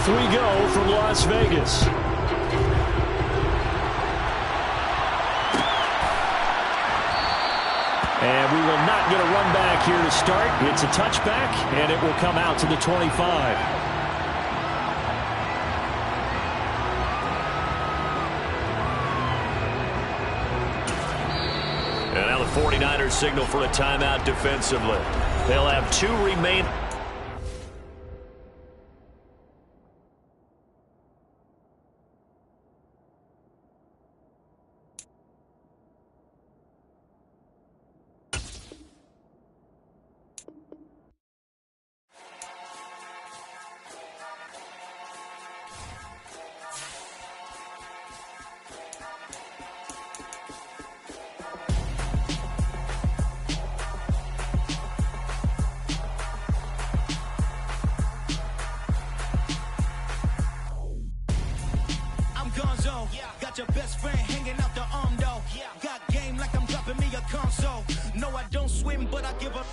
Off we go from Las Vegas. And we will not get a run back here to start. It's a touchback, and it will come out to the 25. And now the 49ers signal for a timeout defensively. They'll have 2 remaining. Got your best friend hanging out the arm though. Got game like I'm dropping me a console. No, I don't swim, but I give up.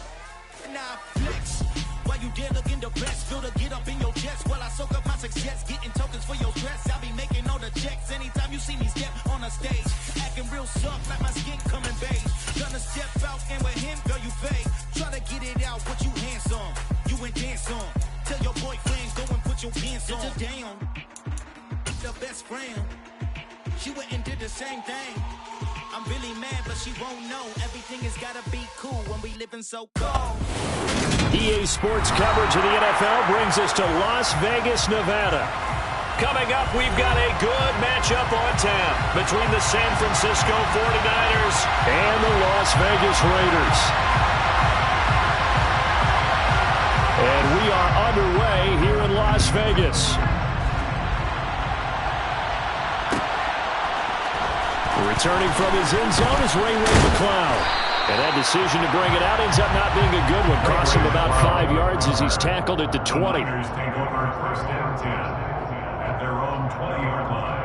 Now flex. While you there looking the best, feel the get up in your chest while I soak up my success. Getting tokens for your stress. I be making all the checks anytime you see me step on a stage. Acting real soft like my skin coming beige. Gonna step out and with him, girl, you fake. Try to get it out, what you handsome. You ain't dance on. Tell your boyfriends, go and put your pants on. Down. The best friend. She went and did the same thing. I'm really mad, but she won't know. Everything has gotta be cool when we living so cold. EA Sports coverage of the NFL brings us to Las Vegas, Nevada. Coming up, we've got a good matchup on tap between the San Francisco 49ers and the Las Vegas Raiders. And we are underway here in Las Vegas. Returning from his end zone is Ray McCloud. And that decision to bring it out ends up not being a good one. Cost him about 5 yards as he's tackled at the 20. Take over first down 10 at their own 20-yard line.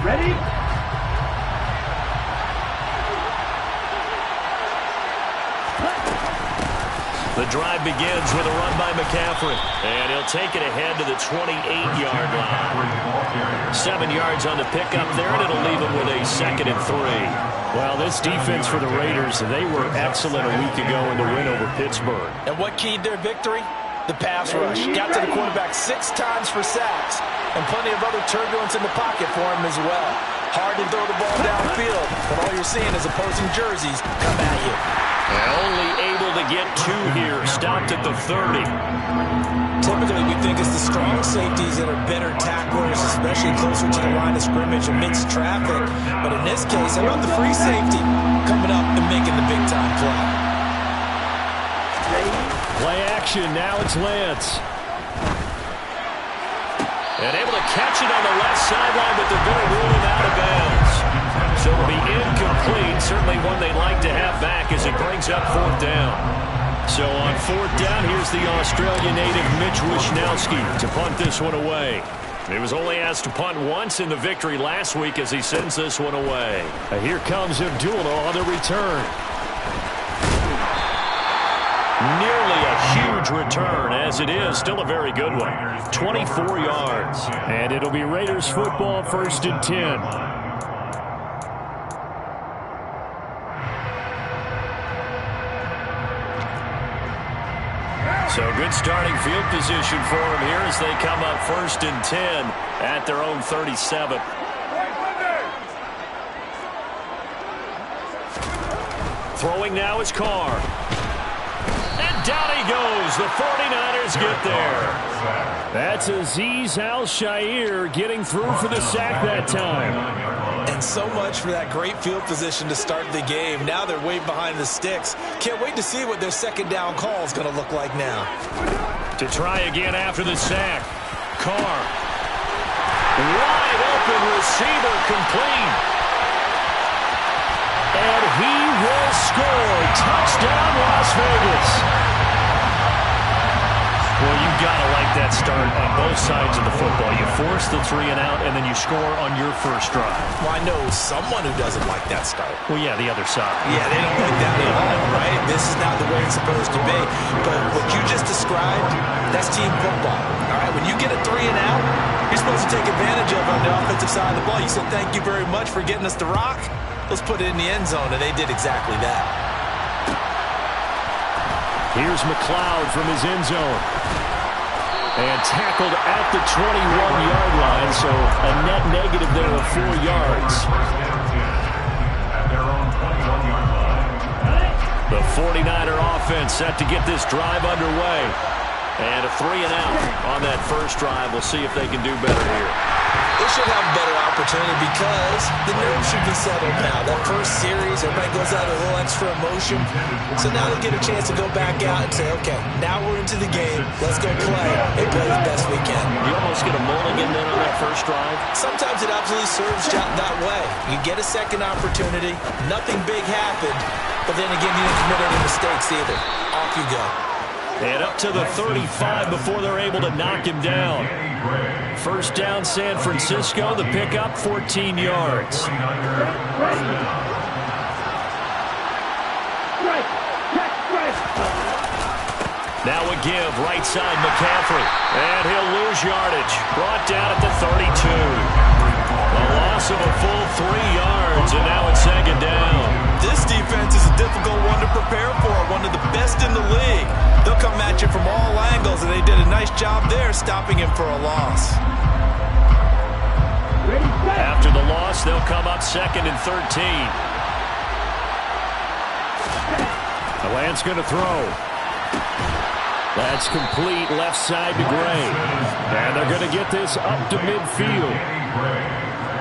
Ready? The drive begins with a run by McCaffrey. And he'll take it ahead to the 28-yard line. 7 yards on the pickup there, and it'll leave him with a 2nd and 3. Well, this defense for the Raiders, they were excellent a week ago in the win over Pittsburgh. And what keyed their victory? The pass rush. Got to the quarterback 6 times for sacks. And plenty of other turbulence in the pocket for him as well. Hard to throw the ball downfield, but all you're seeing is opposing jerseys come at you. And only able to get 2 here. Stopped at the 30. Typically, we think it's the strong safeties that are better tacklers, especially closer to the line of scrimmage amidst traffic. But in this case, how about the free safety coming up and making the big-time play? Play action. Now it's Lance. And able to catch it on the left sideline, but they're going to rule him out of bounds. So it'll be incomplete. Certainly one they'd like to have back as it brings up 4th down. So on 4th down, here's the Australian native Mitch Wishnowsky to punt this one away. He was only asked to punt once in the victory last week as he sends this one away. Here comes Abdullah on the return. Nearly a huge return, as it is. Still a very good one. 24 yards. And it'll be Raiders football, 1st and 10. So good starting field position for them here as they come up 1st and 10 at their own 37. Throwing now is Carr. And down he goes. The 49ers get there. That's Azeez Al-Shaair getting through for the sack that time. And so much for that great field position to start the game. Now they're way behind the sticks. Can't wait to see what their 2nd down call is going to look like now. To try again after the sack. Carr. Wide open receiver complete. And he will score. Touchdown, Las Vegas. Well, you've got to like that start on both sides of the football. You force the 3 and out, and then you score on your first drive. Well, I know someone who doesn't like that start. Well, yeah, the other side. Yeah, they don't like that at all, right? This is not the way it's supposed to be. But what you just described, that's team football. All right, when you get a 3 and out, you're supposed to take advantage of on the offensive side of the ball. You said, thank you very much for getting us the rock. Let's put it in the end zone, and they did exactly that. Here's McLeod from his end zone. And tackled at the 21-yard line, so a net negative there of 4 yards. At their own 21-yard line. The 49er offense set to get this drive underway. And a 3 and out on that first drive. We'll see if they can do better here. They should have a better opportunity because the nerves should be settled now. That first series, everybody goes out with a little extra emotion. So now they get a chance to go back out and say, okay, now we're into the game. Let's go play and play as best we can. You almost get a mulligan then on that first drive. Sometimes it absolutely serves that way. You get a second opportunity. Nothing big happened. But then again, you didn't commit any mistakes either. Off you go. And up to the 35 before they're able to knock him down. First down, San Francisco. The pickup, 14 yards. Now a give, right side, McCaffrey. And he'll lose yardage. Brought down at the 32. A loss of a full 3 yards, and now it's second down. This defense is a difficult one to prepare for, one of the best in the league. They'll come at you from all angles, and they did a nice job there stopping him for a loss. After the loss, they'll come up 2nd and 13. Lance going to throw. That's complete left side to Gray. And they're going to get this up to midfield.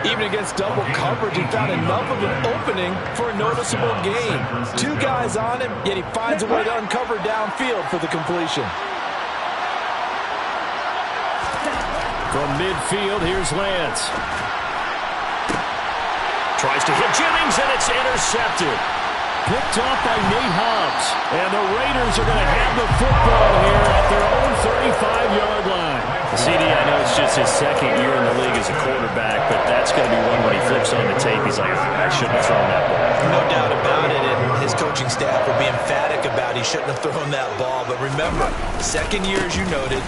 Even against double coverage, he found enough of an opening for a noticeable gain. 2 guys on him, yet he finds a way to uncover downfield for the completion. From midfield, here's Lance. Tries to hit Jennings, and it's intercepted. Picked off by Nate Hobbs. And the Raiders are going to have the football here at their own 35-yard line. CD, I know it's just his 2nd year in the league as a quarterback, but that's going to be one when he flips on the tape. He's like, I shouldn't have thrown that ball. No doubt about it, and his coaching staff will be emphatic about he shouldn't have thrown that ball. But remember, 2nd year, as you noted,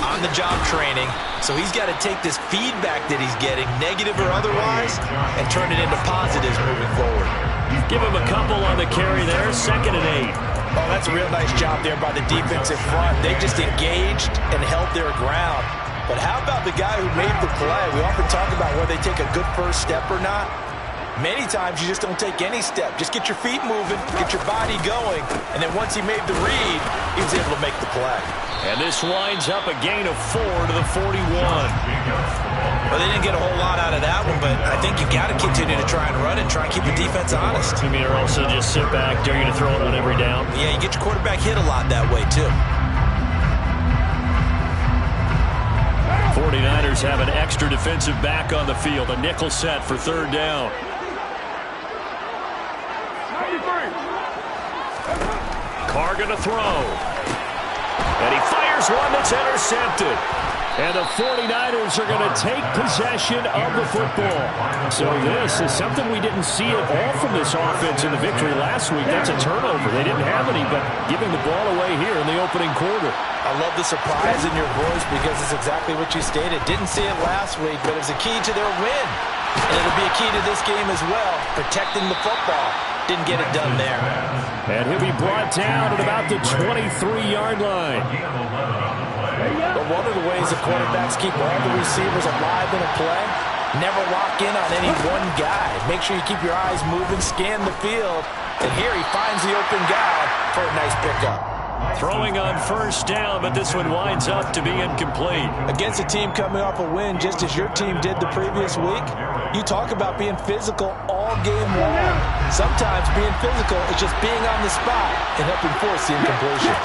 on-the-job training, so he's got to take this feedback that he's getting, negative or otherwise, and turn it into positives moving forward. Give him a couple on the carry there, 2nd and 8. Oh, that's a real nice job there by the defensive front. They just engaged and held their ground. But how about the guy who made the play? We often talk about whether they take a good first step or not. Many times you just don't take any step. Just get your feet moving, get your body going, and then once he made the read, he was able to make the play. And this winds up a gain of 4 to the 41. Well, they didn't get a whole lot out of that one, but I think you got to continue to try and run and try and keep the defense honest. You mean, or also just sit back, dare you to throw it on every down? Yeah, you get your quarterback hit a lot that way, too. 49ers have an extra defensive back on the field. A nickel set for 3rd down. Carr going to throw. And he fires one that's intercepted. And the 49ers are going to take possession of the football. So this is something we didn't see at all from this offense in the victory last week. That's a turnover. They didn't have any, but giving the ball away here in the opening quarter. I love the surprise in your voice because it's exactly what you stated. Didn't see it last week, but it was a key to their win. And it'll be a key to this game as well, protecting the football. Didn't get it done there. And he'll be brought down at about the 23-yard line. But one of the ways that quarterbacks keep all the receivers alive in a play, never lock in on any one guy. Make sure you keep your eyes moving, scan the field. And here he finds the open guy for a nice pickup. Throwing on first down, but this one winds up to be incomplete. Against a team coming off a win, just as your team did the previous week, you talk about being physical all game long. Sometimes being physical is just being on the spot and helping force the incompletion.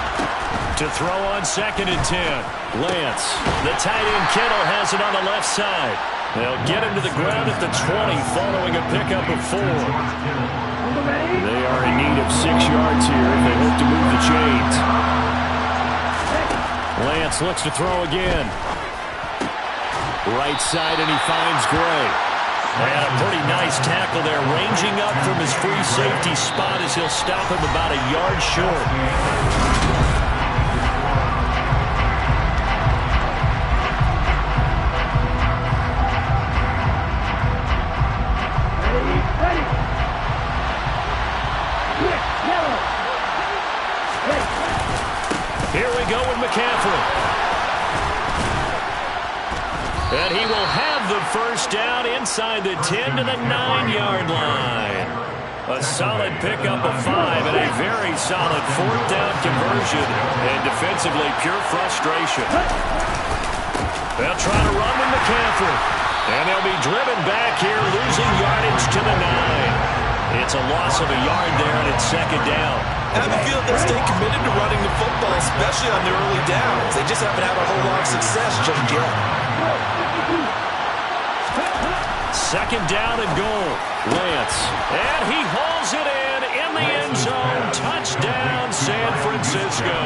To throw on 2nd and 10. Lance, the tight end Kittle has it on the left side. They'll get him to the ground at the 20 following a pickup of 4. They are in need of of 6 yards here if they hope to move the chains. Lance looks to throw again. Right side, and he finds Gray. And a pretty nice tackle there, ranging up from his free safety spot as he'll stop him about a yard short. Here we go with McCaffrey. And he will have the first down inside the 10 to the 9-yard line. A solid pickup of 5 and a very solid 4th down conversion. And defensively, pure frustration. They'll try to run with McCaffrey. And they'll be driven back here, losing yardage to the 9. It's a loss of a yard there, and it's 2nd down. I have a feeling they'll stay committed to running the football, especially on the early downs. They just haven't had a whole lot of success just yet. 2nd down and goal. Lance. And he hauls it in the end zone. Touchdown, San Francisco.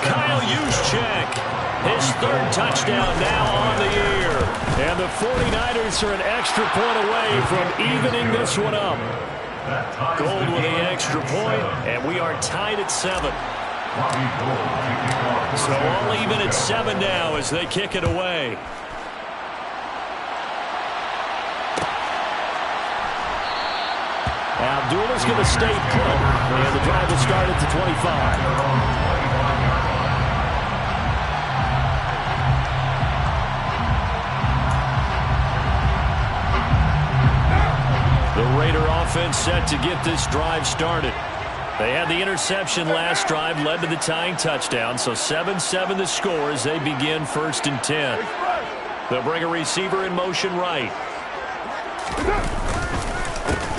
Kyle Juszczyk, his 3rd touchdown now on the year. And the 49ers are an extra point away from evening this one up. Gold with the extra point, and we are tied at 7. So all even at 7 now as they kick it away. Abdullah's going to stay put, and the drive will start at the 25. The Raider offense set to get this drive started. They had the interception last drive, led to the tying touchdown, so 7-7 the score as they begin 1st and 10. They'll bring a receiver in motion right.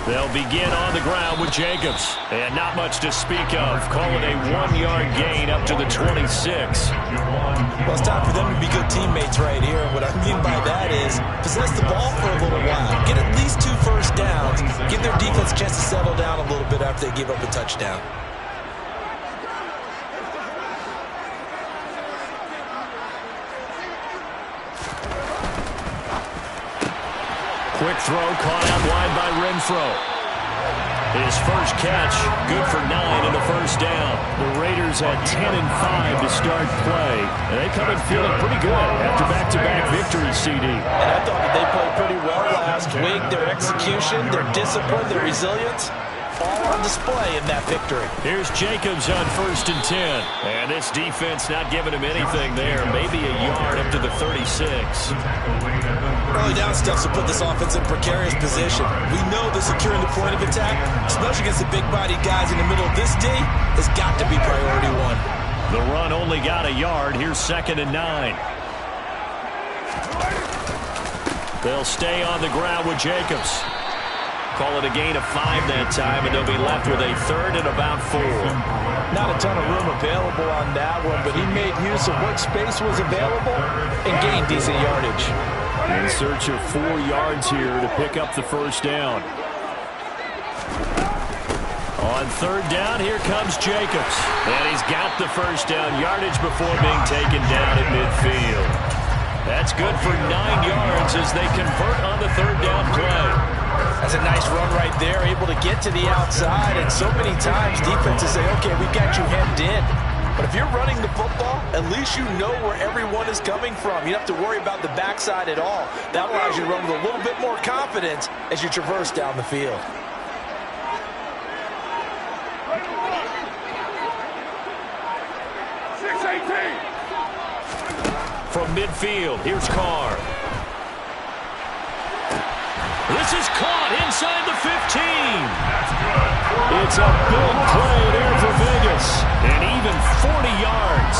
They'll begin on the ground with Jacobs. And not much to speak of. Call it a 1-yard gain up to the 26. Well, it's time for them to be good teammates right here. What I mean by that is possess the ball for a little while. Get at least 2 first downs. Give their defense a chance to settle down a little bit after they give up a touchdown. Quick throw caught out wide by Renfro. His first catch, good for 9 and a first down. The Raiders had 10 and 5 to start play. And they come in feeling pretty good after back-to-back victories, CD. And I thought that they played pretty well last week. Their execution, their discipline, their resilience, all on display in that victory. Here's Jacobs on 1st and 10. And this defense not giving him anything there. Maybe a yard up to the 36. Early down stuff to put this offense in precarious position. We know that securing the point of attack, especially against the big-bodied guys in the middle of this D, has got to be priority 1. The run only got a yard. Here's 2nd and 9. They'll stay on the ground with Jacobs. Call it a gain of 5 that time, and they'll be left with a 3rd and about 4. Not a ton of room available on that one, but he made use of what space was available and gained decent yardage. In search of 4 yards here to pick up the first down. On 3rd down, here comes Jacobs. And he's got the first down yardage before being taken down at midfield. That's good for 9 yards as they convert on the 3rd down play. That's a nice run right there, able to get to the outside. And so many times defenses say, okay, we got you hemmed in. But if you're running the football, at least you know where everyone is coming from. You don't have to worry about the backside at all. That allows you to run with a little bit more confidence as you traverse down the field. From midfield, here's Carr. This is caught inside the 15. It's a big play there for Vegas. And even 40 yards.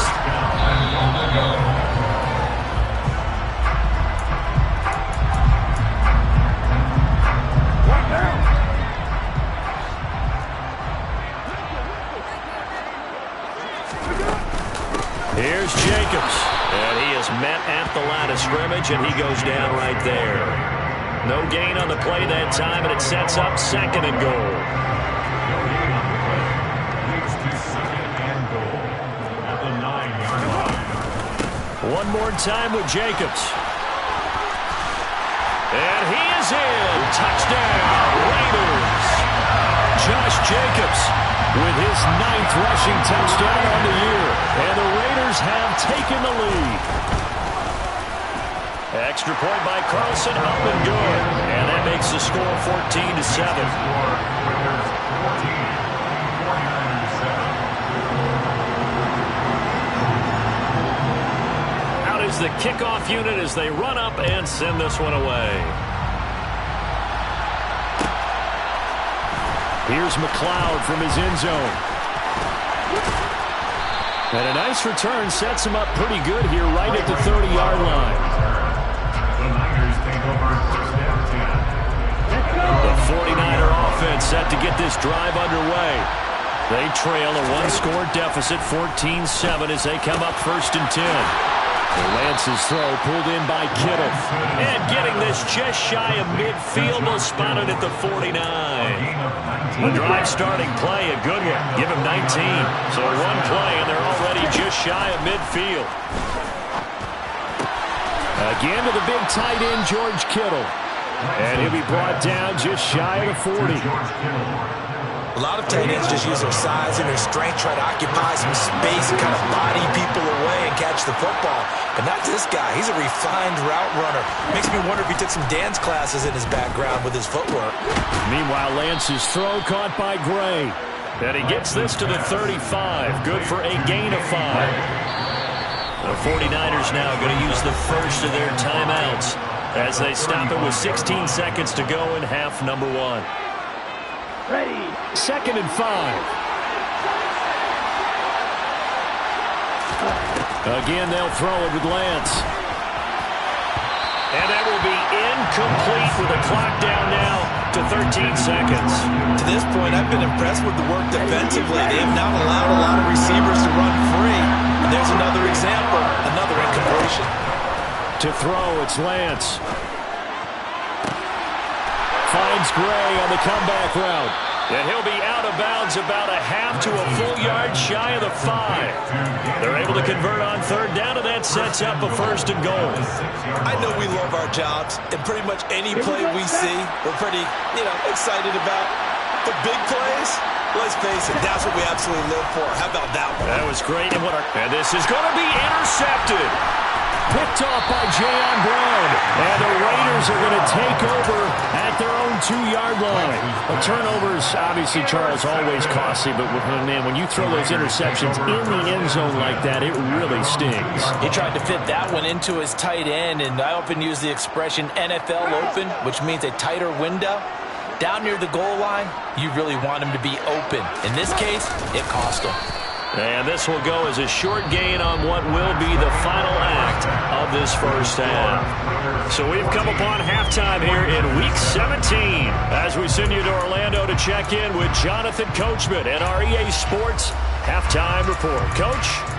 Here's Jacobs. And he is met at the line of scrimmage, and he goes down right there. No gain on the play that time, and it sets up 2nd and goal. time with Jacobs. And he is in. Touchdown, Raiders. Josh Jacobs with his 9th rushing touchdown on the year. And the Raiders have taken the lead. Extra point by Carlson, up and good. And that makes the score 14-7. Out is the kickoff unit as they run up and send this one away. Here's McLeod from his end zone. And a nice return sets him up pretty good here right at the 30-yard line. The Niners take over first down 10. The 49er offense set to get this drive underway. They trail a one-score deficit, 14-7, as they come up 1st and 10. Lance's throw pulled in by Kittle. And getting this just shy of midfield, will spot it at the 49. The drive starting play, a good one. Give him 19. So one play, and they're already just shy of midfield. Again to the big tight end, George Kittle. And he'll be brought down just shy of the 40. A lot of tight ends just use their size and their strength, try to occupy some space and kind of body people away and catch the football. But not this guy. He's a refined route runner. Makes me wonder if he took some dance classes in his background with his footwork. Meanwhile, Lance's throw caught by Gray. And he gets this to the 35. Good for a gain of 5. The 49ers now going to use the first of their timeouts as they stop it with 16 seconds to go in half number 1. Ready. 2nd and 5. Again, they'll throw it with Lance. And that will be incomplete with the clock down now to 13 seconds. To this point, I've been impressed with the work defensively. They have not allowed a lot of receivers to run free. And there's another example, another incompletion. To throw, it's Lance. Finds Gray on the comeback route. And he'll be out of bounds about a half to a full yard shy of the 5. They're able to convert on 3rd down, and that sets up a 1st and goal. I know we love our jobs, and pretty much any play we see, we're pretty, excited about. The big plays, let's face it, that's what we absolutely live for. How about that one? That was great. And this is going to be intercepted. Picked off by Jayon Brown. And the Raiders are going to take over at their own 2-yard line. Well, turnovers, obviously, Charles, always costly. But, man, when you throw those interceptions in the end zone like that, it really stings. He tried to fit that one into his tight end, and I often use the expression NFL open, which means a tighter window. Down near the goal line, you really want him to be open. In this case, it cost him. And this will go as a short gain on what will be the final act of this first half. So we've come upon halftime here in Week 17 as we send you to Orlando to check in with Jonathan Coachman at our EA Sports Halftime Report. Coach?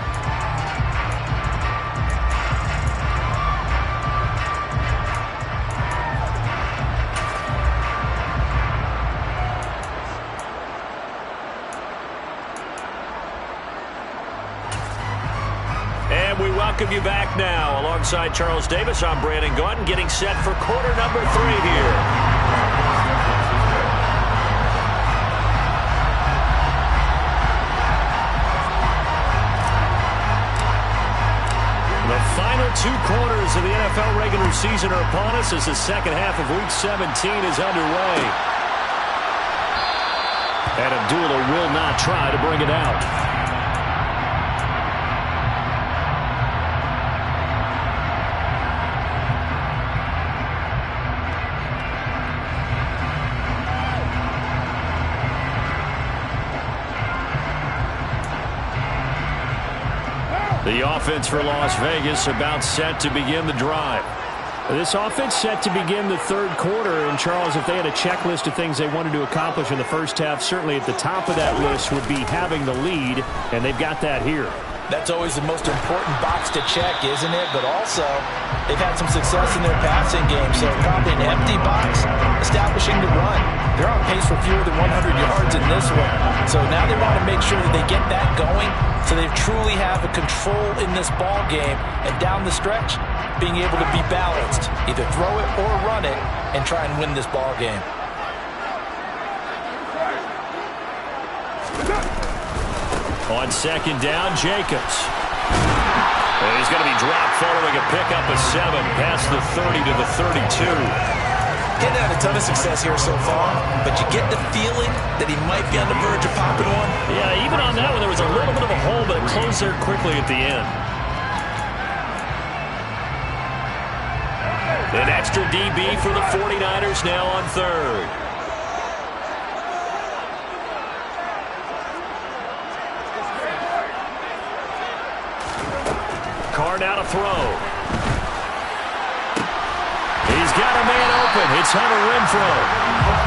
We welcome you back now. Alongside Charles Davis, I'm Brandon Gaudin, getting set for quarter number 3 here. The final 2 quarters of the NFL regular season are upon us as the second half of Week 17 is underway. And Abdullah will not try to bring it out. The offense for Las Vegas about set to begin the drive. This offense set to begin the 3rd quarter. And, Charles, if they had a checklist of things they wanted to accomplish in the first half, certainly at the top of that list would be having the lead, and they've got that here. That's always the most important box to check, isn't it? But also, they've had some success in their passing game, so probably an empty box, establishing the run. They're on pace for fewer than 100 yards in this one. So now they want to make sure that they get that going so they truly have a control in this ball game. And down the stretch, being able to be balanced. Either throw it or run it and try and win this ball game. On second down, Jacobs. And he's going to be dropped following a pickup of 7 past the 30 to the 32. Getting had a ton of success here so far, but you get the feeling that he might be on the verge of popping one. Yeah, even on that one, there was a little bit of a hole, but it closed there quickly at the end. An extra DB for the 49ers now on third. Carr now to throw. He's got a man open. It's Hunter Renfrow.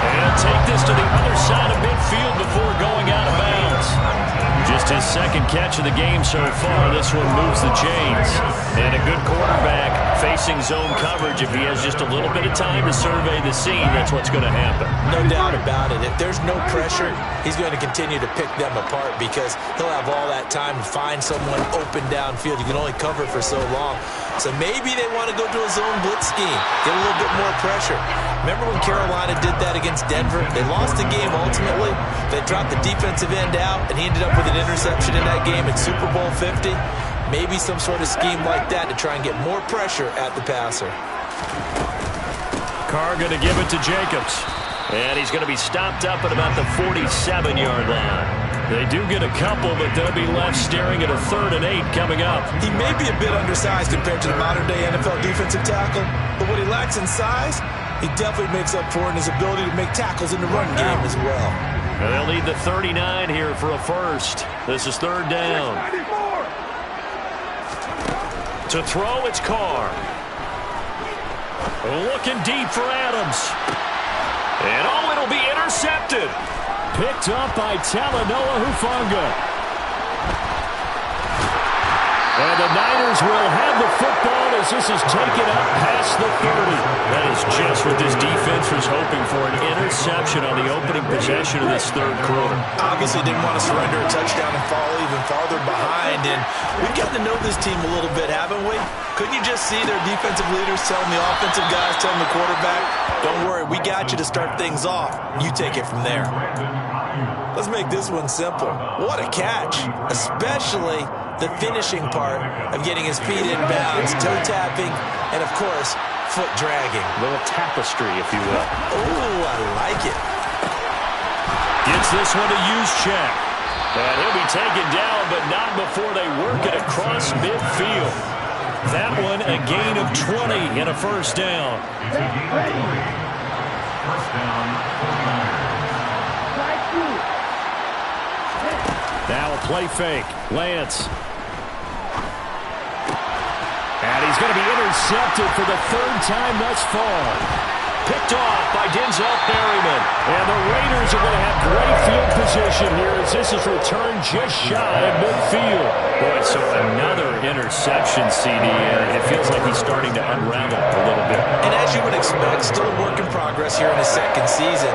And take this to the other side of midfield before going out of bounds. Just his second catch of the game so far. This one moves the chains. And a good quarterback facing zone coverage. If he has just a little bit of time to survey the scene, that's what's going to happen. No doubt about it. If there's no pressure, he's going to continue to pick them apart because he'll have all that time to find someone open downfield. You can only cover for so long. So maybe they want to go to a zone blitz scheme, get a little bit more pressure. Remember when Carolina did that against Denver? They lost the game ultimately. They dropped the defensive end out, and he ended up with an interception in that game at Super Bowl 50. Maybe some sort of scheme like that to try and get more pressure at the passer. Carr going to give it to Jacobs. And he's going to be stopped up at about the 47-yard line. They do get a couple, but they'll be left staring at a 3rd and 8 coming up. He may be a bit undersized compared to the modern-day NFL defensive tackle, but what he lacks in size, he definitely makes up for in his ability to make tackles in the run game as well. And they'll need the 39 here for a first. This is 3rd down. To throw, it's Carr. Looking deep for Adams. And oh, it'll be intercepted. Picked up by Talanoa Hufanga. And the Niners will have the football as this is taken up past the 30. That is just what this defense was hoping for, an interception on the opening possession of this 3rd quarter. Obviously didn't want to surrender a touchdown and fall even farther behind. And we've gotten to know this team a little bit, haven't we? Couldn't you just see their defensive leaders telling the offensive guys, telling the quarterback, don't worry, we got you to start things off. You take it from there. Let's make this one simple. What a catch, especially the finishing part of getting his feet in bounds, toe tapping, and of course, foot dragging. A little tapestry, if you will. Oh, I like it. Gets this one to Juszczyk. And he'll be taken down, but not before they work it across midfield. That one a gain of 20 and a 1st down. First down. Now a play fake. Lance. And he's going to be intercepted for the 3rd time thus far. Picked off by Denzel Perryman. And the Raiders are going to have great field position here as this is returned just shy of midfield. Boy, so another interception, CD. It feels like he's starting to unravel a little bit. And as you would expect, still a work in progress here in his 2nd season.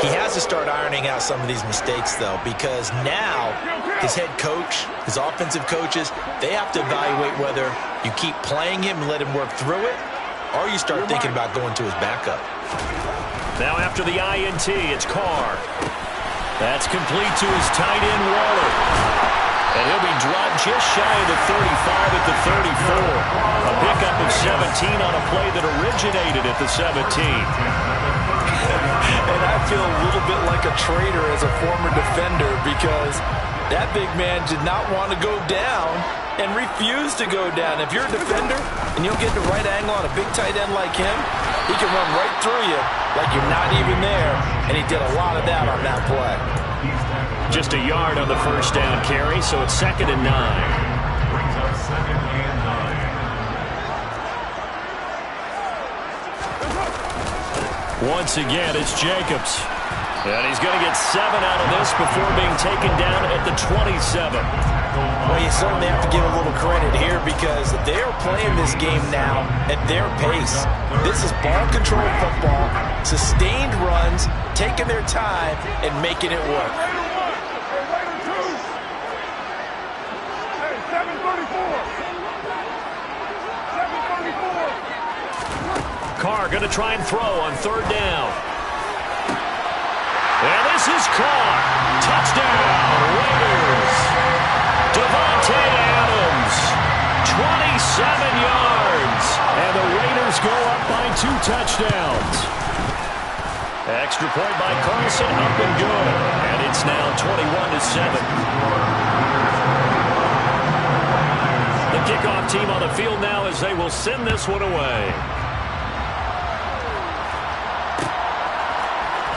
He has to start ironing out some of these mistakes, though, because now his head coach, his offensive coaches, they have to evaluate whether you keep playing him and let him work through it, or you start thinking about going to his backup. Now after the INT, it's Carr. That's complete to his tight end, Waller. And he'll be dropped just shy of the 35 at the 34. A pickup of 17 on a play that originated at the 17. And I feel a little bit like a traitor as a former defender because that big man did not want to go down and refused to go down. If you're a defender and you'll get the right angle on a big tight end like him, he can run right through you like you're not even there, and he did a lot of that on that play. Just a yard on the 1st down carry, so it's 2nd and 9. Brings up 2nd and 9. Once again, it's Jacobs. And he's going to get 7 out of this before being taken down at the 27. Well, you certainly have to give a little credit here because they're playing this game now at their pace. This is ball control football, sustained runs, taking their time, and making it work. Carr going to try and throw on third down. And this is Carr. Touchdown, Raiders. Davante Adams, 27 yards. And the Raiders go up by 2 touchdowns. Extra point by Carlson, up and good. And it's now 21-7. The kickoff team on the field now as they will send this one away.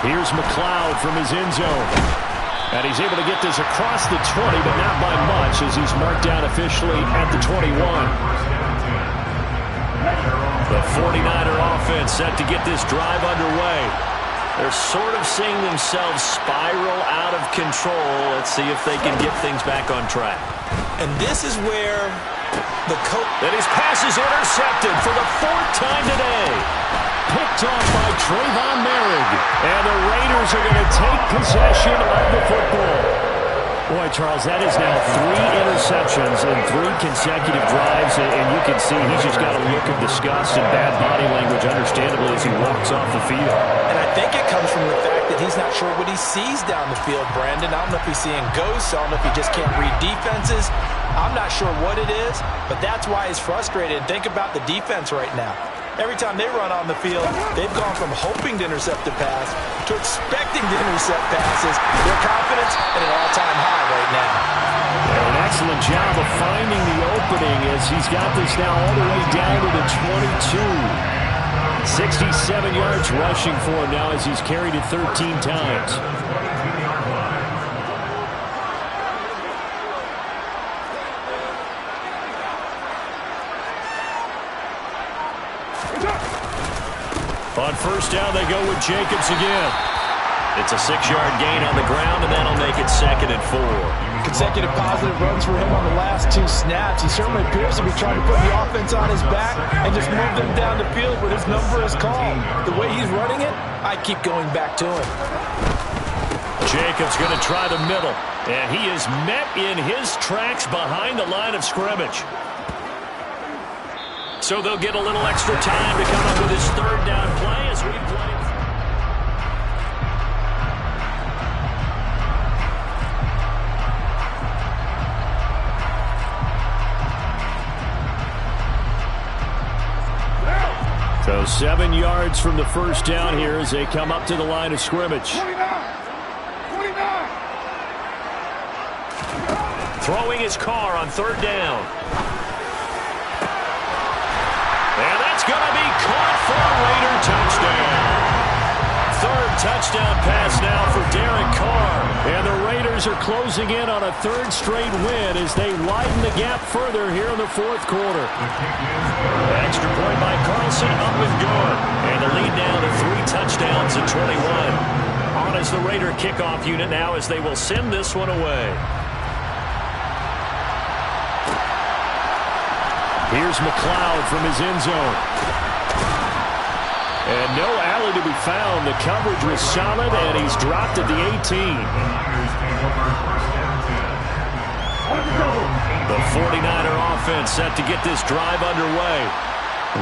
Here's McLeod from his end zone. And he's able to get this across the 20, but not by much as he's marked down officially at the 21. The 49er offense set to get this drive underway. They're sort of seeing themselves spiral out of control. Let's see if they can get things back on track. And this is where the coach... And his pass is intercepted for the 4th time today. Picked off by Trayvon Merrick. And the Raiders are going to take possession of the football. Boy, Charles, that is now 3 interceptions in 3 consecutive drives. And you can see he's just got a look of disgust and bad body language, understandably, as he walks off the field. And I think it comes from the fact that he's not sure what he sees down the field, Brandon. I don't know if he's seeing ghosts. I don't know if he just can't read defenses. I'm not sure what it is, but that's why he's frustrated. Think about the defense right now. Every time they run on the field, they've gone from hoping to intercept a pass to expecting to intercept passes. Their confidence at an all-time high right now. Yeah, an excellent job of finding the opening as he's got this now all the way down to the 22. 67 yards rushing for him now as he's carried it 13 times. On first down, they go with Jacobs again. It's a 6-yard gain on the ground, and that'll make it 2nd and 4. Consecutive positive runs for him on the last 2 snaps. He certainly appears to be trying to put the offense on his back and just move them down the field, but his number is called. The way he's running it, I keep going back to him. Jacobs going to try the middle, and he is met in his tracks behind the line of scrimmage. So they'll get a little extra time to come up with his 3rd down play as we play. So 7 yards from the first down here as they come up to the line of scrimmage. 29. Throwing his Carr on 3rd down. And that's going to be caught for a Raider touchdown. 3rd touchdown pass now for Derek Carr. And the Raiders are closing in on a 3rd straight win as they widen the gap further here in the 4th quarter. Extra point by Carlson, up and good. And the lead now to 3 touchdowns at 21. On as the Raider kickoff unit now as they will send this one away. Here's McLeod from his end zone. And no alley to be found. The coverage was solid, and he's dropped at the 18. The 49er offense set to get this drive underway.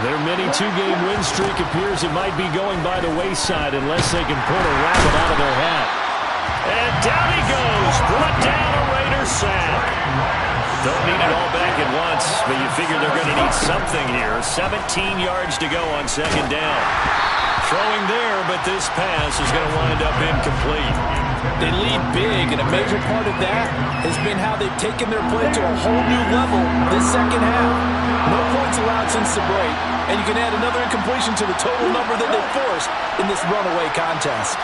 Their mini 2-game win streak appears it might be going by the wayside unless they can pull a rabbit out of their hat. And down he goes. Brought down a Raider sack. Don't need it all back at once, but you figure they're going to need something here. 17 yards to go on 2nd down. Throwing there, but this pass is going to wind up incomplete. They lead big, and a major part of that has been how they've taken their play to a whole new level this 2nd half. No points allowed since the break, and you can add another incompletion to the total number that they forced in this runaway contest.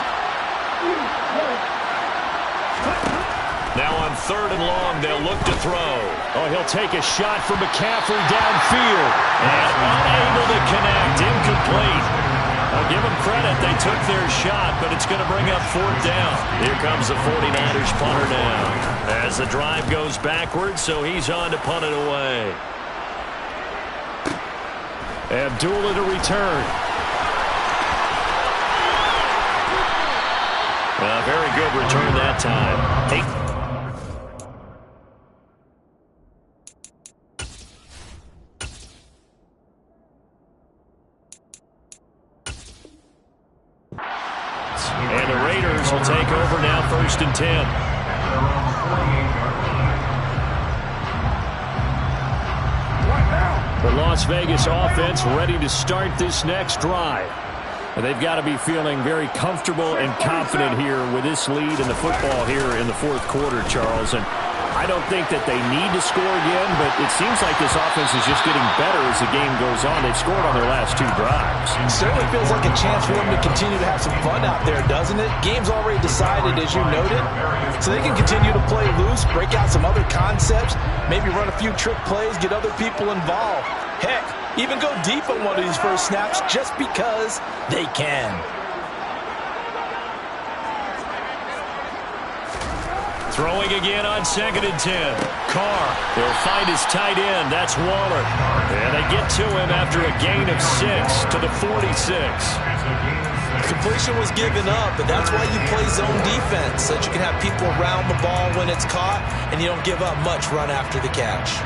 Now on 3rd and long, they'll look to throw. Oh, he'll take a shot from McCaffrey downfield. And unable to connect, incomplete. I'll give them credit, they took their shot, but it's going to bring up 4th down. Here comes the 49ers punter now. As the drive goes backwards, so he's on to punt it away. Abdullah to return. A very good return that time. 1st and 10. The Las Vegas offense ready to start this next drive. And they've got to be feeling very comfortable and confident here with this lead in the football here in the 4th quarter, Charles. And I don't think that they need to score again, but it seems like this offense is just getting better as the game goes on. They've scored on their last 2 drives. It certainly feels like a chance for them to continue to have some fun out there, doesn't it? Game's already decided, as you noted, so they can continue to play loose, break out some other concepts, maybe run a few trick plays, get other people involved. Heck, even go deep on one of these first snaps just because they can. Throwing again on 2nd and 10. Carr will find his tight end. That's Waller. And they get to him after a gain of 6 to the 46. Completion was given up, but that's why you play zone defense, so that you can have people around the ball when it's caught, and you don't give up much run after the catch.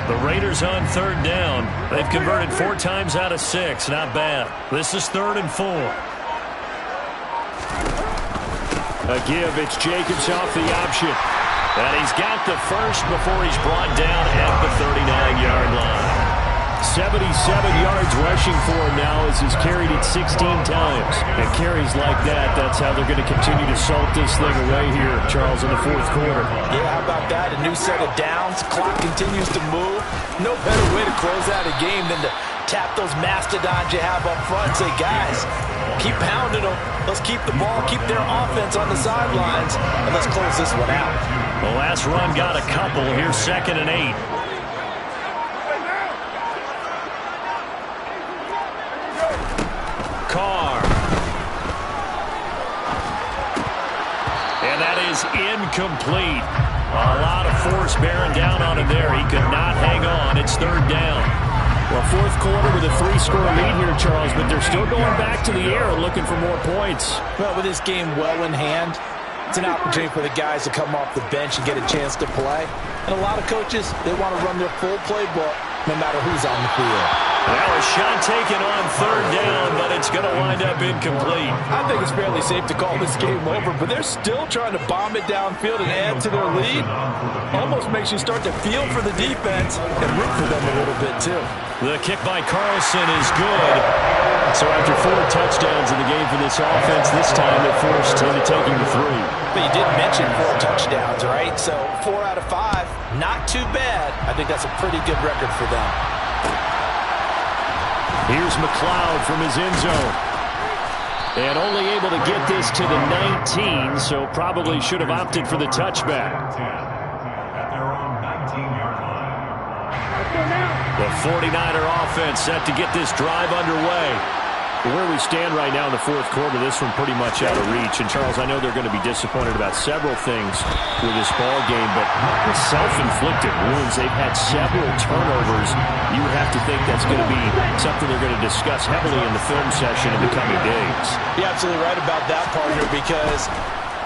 The Raiders on 3rd down. They've converted 4 times out of 6. Not bad. This is 3rd and 4. A give, it's Jacobs off the option. And he's got the first before he's brought down at the 39-yard line. 77 yards rushing for him now as he's carried it 16 times. And carries like that, that's how they're going to continue to salt this thing away here, Charles, in the 4th quarter. Yeah, how about that? A new set of downs. Clock continues to move. No better way to close out a game than to tap those mastodons you have up front and say, guys, keep pounding them. Let's keep the ball, keep their offense on the sidelines, and let's close this one out. The last run got a couple. Here's 2nd and 8. Carr. And that is incomplete. A lot of force bearing down on him there. He could not hang on. It's 3rd down. Well, 4th quarter with a 3-score lead here, Charles, but they're still going back to the air looking for more points. Well, with this game well in hand, it's an opportunity for the guys to come off the bench and get a chance to play. And a lot of coaches, they want to run their full playbook no matter who's on the field. Well, a shot taken on 3rd down, but it's going to wind up incomplete. I think it's fairly safe to call this game over, but they're still trying to bomb it downfield and add to their lead. Almost makes you start to feel for the defense and root for them a little bit, too. The kick by Carlson is good. So after 4 touchdowns in the game for this offense, this time they're forced into taking the 3. But you did mention 4 touchdowns, right? So 4 out of 5, not too bad. I think that's a pretty good record for them. Here's McLeod from his end zone. And only able to get this to the 19, so probably should have opted for the touchback. At their own 19-yard line. The 49er offense set to get this drive underway. Where we stand right now in the 4th quarter, this one pretty much out of reach. And, Charles, I know they're going to be disappointed about several things with this ball game, but the self-inflicted wounds, they've had several turnovers. You would have to think that's going to be something they're going to discuss heavily in the film session in the coming days. You're absolutely right about that, partner, because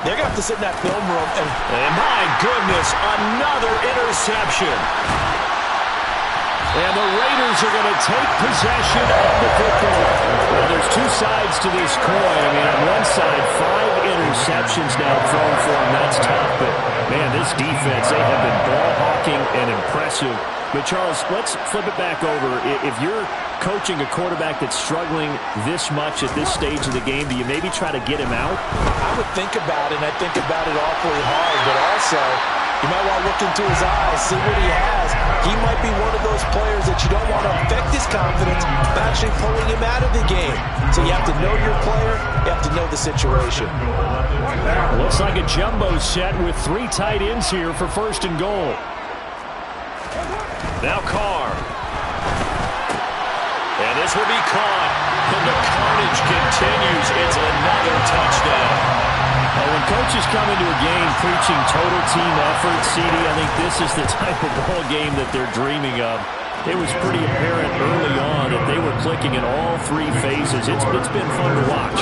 they're going to have to sit in that film room and my goodness, another interception. And the Raiders are going to take possession of the football. Well, there's 2 sides to this coin. I mean, on one side, 5 interceptions now thrown for them. That's tough. But, man, this defense, they have been ball hawking and impressive. But, Charles, let's flip it back over. If you're coaching a quarterback that's struggling this much at this stage of the game, do you maybe try to get him out? I would think about it, and I think about it awfully hard. But also, you might want to look into his eyes, see what he has. He might be one of those players that you don't want to affect his confidence by actually pulling him out of the game. So you have to know your player. You have to know the situation. Looks like a jumbo set with 3 tight ends here for 1st and goal. Now Carr. And this will be caught. And the carnage continues. It's another touchdown. When coaches come into a game preaching total team effort, CD, I think this is the type of ball game that they're dreaming of. It was pretty apparent early on that they were clicking in all 3 phases. It's been fun to watch.